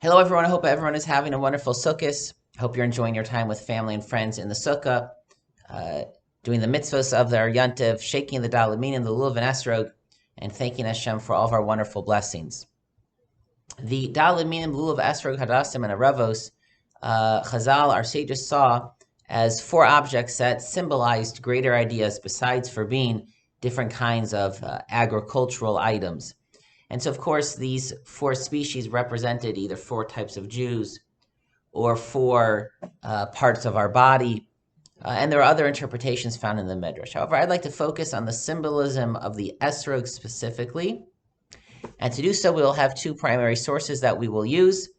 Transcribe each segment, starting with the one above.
Hello, everyone. I hope everyone is having a wonderful Sukkot. Hope you're enjoying your time with family and friends in the Sukkah, uh, doing the mitzvahs of their Yontiv, shaking the Dalamim and the Lulav and Etrog, and thanking Hashem for all of our wonderful blessings. The Dalamim, Lulav, Etrog, Hadassim, and Aravos, Chazal, our sages, saw as four objects that symbolized greater ideas besides for being different kinds of agricultural items. And so, of course, these four species represented either four types of Jews or four parts of our body. And there are other interpretations found in the Midrash. However, I'd like to focus on the symbolism of the Etrog specifically. And to do so, we'll have two primary sources that we will use: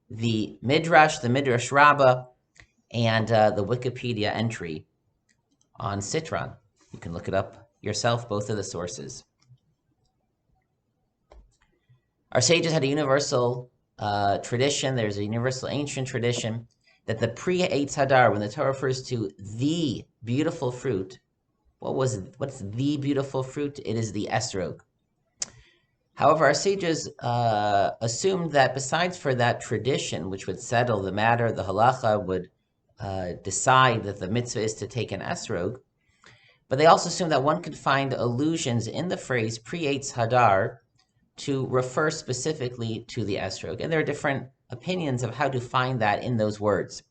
the Midrash Rabbah, and the Wikipedia entry on Citron. You can look it up yourself, both of the sources. Our sages had a universal tradition. There's a universal ancient tradition that the pre-Eitz Hadar, when the Torah refers to the beautiful fruit, what's the beautiful fruit? It is the Etrog. However, our sages assumed that besides for that tradition, which would settle the matter, the halacha would decide that the mitzvah is to take an Etrog, but they also assumed that one could find allusions in the phrase pre-Eitz Hadar to refer specifically to the Etrog. And there are different opinions of how to find that in those words.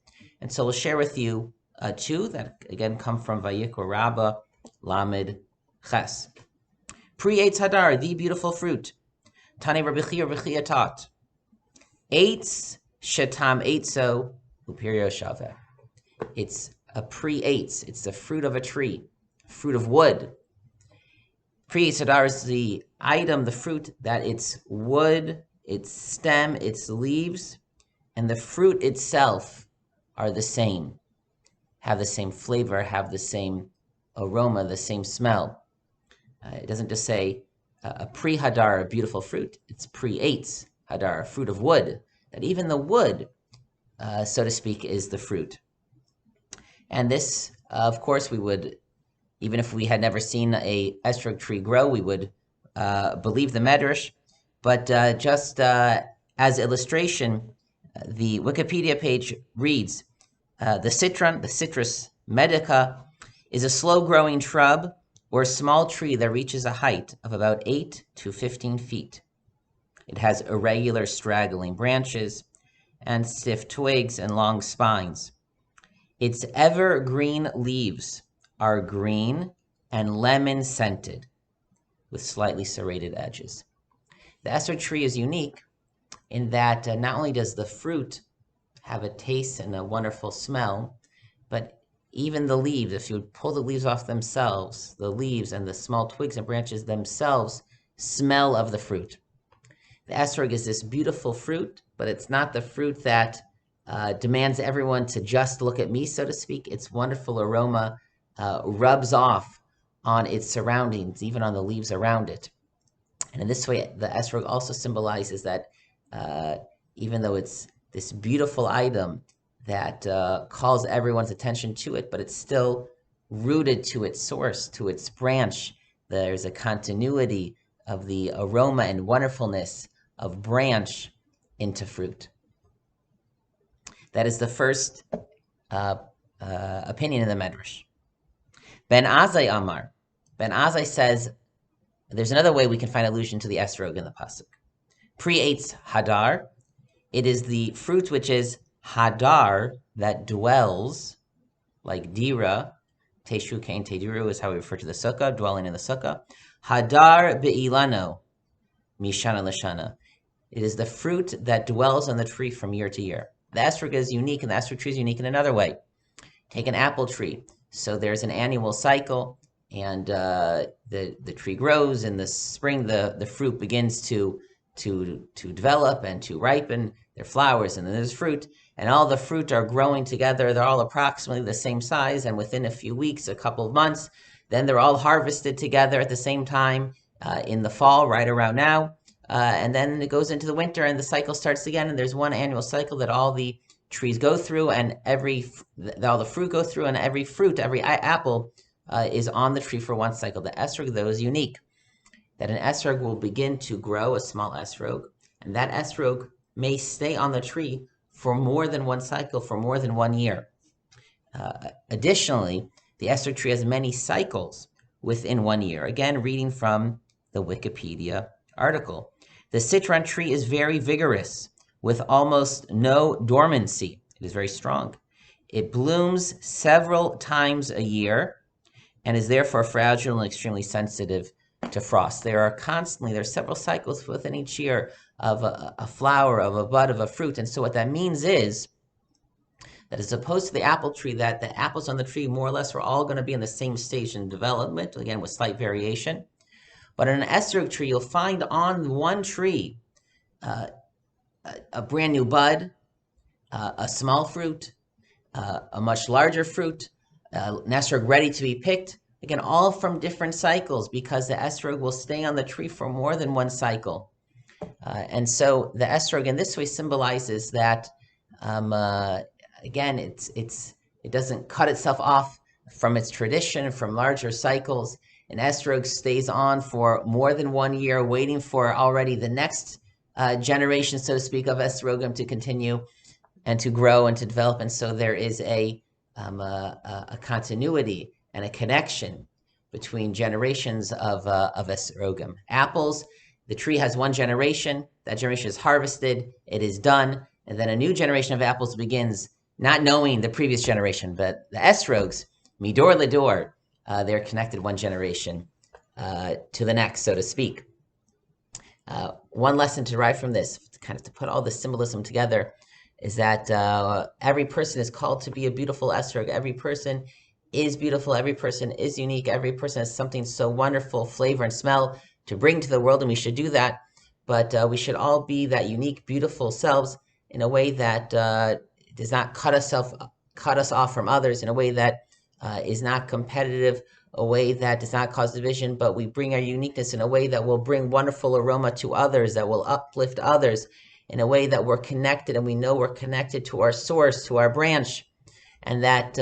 And so we'll share with you two that, again, come from Vayikra Rabbah, Lamed Ches. Pre-Eitz Hadar, the beautiful fruit. Tani Rabbi Chia taught. Eitz shetam eitzo upirio shaveh. It's a pre-eitz. It's the fruit of a tree, fruit of wood. Pre-Eitz Hadar is the item, the fruit, that its wood, its stem, its leaves, and the fruit itself are the same, have the same flavor, have the same aroma, the same smell. It doesn't just say a pre-Hadar, a beautiful fruit. It's pre-Eitz Hadar, a fruit of wood, that even the wood, so to speak, is the fruit. And this, of course, we would, even if we had never seen a Etrog tree grow, we would believe the Medrash. But just as illustration, the Wikipedia page reads, the citron, the Citrus medica, is a slow-growing shrub or small tree that reaches a height of about 8 to 15 feet. It has irregular straggling branches and stiff twigs and long spines. Its evergreen leaves are green and lemon-scented with slightly serrated edges. The Etrog tree is unique in that not only does the fruit have a taste and a wonderful smell, but even the leaves, if you pull the leaves off themselves, the leaves and the small twigs and branches themselves smell of the fruit. The Etrog is this beautiful fruit, but it's not the fruit that demands everyone to just look at me, so to speak. Its wonderful aroma rubs off on its surroundings, even on the leaves around it. And in this way, the Etrog also symbolizes that even though it's this beautiful item that calls everyone's attention to it, but it's still rooted to its source, to its branch. There's a continuity of the aroma and wonderfulness of branch into fruit. That is the first opinion in the Medrash. Ben Azai Amar. Ben Azai says, there's another way we can find allusion to the Etrog in the pasuk. Pre-Eitz Hadar, it is the fruit which is Hadar, that dwells, like Dira, Teshu Kain Tediru is how we refer to the Sukkah, dwelling in the Sukkah. Hadar Be'ilano, Mishana Lashana. It is the fruit that dwells on the tree from year to year. The Etrog is unique, and the Etrog tree is unique in another way. Take an apple tree. So there's an annual cycle, and the tree grows. In the spring, the fruit begins to develop and to ripen. There are flowers, and then there's fruit, and all the fruit are growing together. They're all approximately the same size, and within a few weeks, a couple of months, then they're all harvested together at the same time in the fall, right around now. And then it goes into the winter, and the cycle starts again, and there's one annual cycle that all the trees go through, and all the fruit go through, and every fruit, every apple is on the tree for one cycle. The Etrog, though, is unique, that an Etrog will begin to grow, a small Etrog, and that Etrog may stay on the tree for more than one cycle, for more than 1 year. Additionally, the etrog tree has many cycles within 1 year. Again, reading from the Wikipedia article. The citron tree is very vigorous, with almost no dormancy. It is very strong. It blooms several times a year and is therefore fragile and extremely sensitive to frost. There's several cycles within each year of a flower, of a bud, of a fruit. And so what that means is that as opposed to the apple tree, that the apples on the tree more or less are all going to be in the same stage in development, again with slight variation. But in an etrog tree, you'll find on one tree a brand new bud, a small fruit, a much larger fruit, an etrog ready to be picked. Again, all from different cycles, because the etrog will stay on the tree for more than one cycle. And so the etrog in this way symbolizes that, again, it doesn't cut itself off from its tradition, from larger cycles. An etrog stays on for more than 1 year, waiting for already the next generation, so to speak, of etrogim to continue and to grow and to develop. And so there is a continuity and a connection between generations of etrogim. Apples, the tree has one generation. That generation is harvested. It is done. And then a new generation of apples begins, not knowing the previous generation. But the etrogs, midor ledor, they're connected one generation to the next, so to speak. One lesson to derive from this, kind of to put all the symbolism together, is that every person is called to be a beautiful etrog. Every person is beautiful. Every person is unique. Every person has something so wonderful, flavor and smell to bring to the world, and we should do that. But we should all be that unique, beautiful selves in a way that does not cut us off from others, in a way that is not competitive, a way that does not cause division, but we bring our uniqueness in a way that will bring wonderful aroma to others, that will uplift others, in a way that we're connected, and we know we're connected to our source, to our branch, and that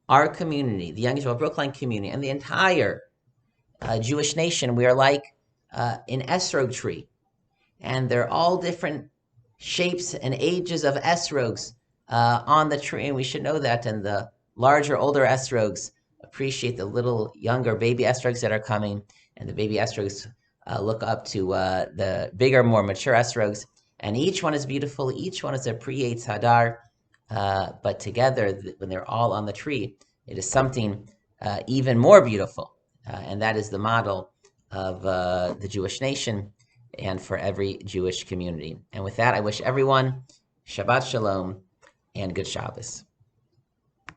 our community, the Young Israel Brookline community, and the entire Jewish nation, we are like an etrog tree, and they're all different shapes and ages of etrogs on the tree, and we should know that. And the larger, older etrogs appreciate the little younger baby etrogs that are coming, and the baby etrogs look up to the bigger, more mature etrogs. And each one is beautiful. Each one is a pre-Eitz Hadar. But together, when they're all on the tree, it is something even more beautiful. And that is the model of the Jewish nation and for every Jewish community. And with that, I wish everyone Shabbat Shalom and good Shabbos.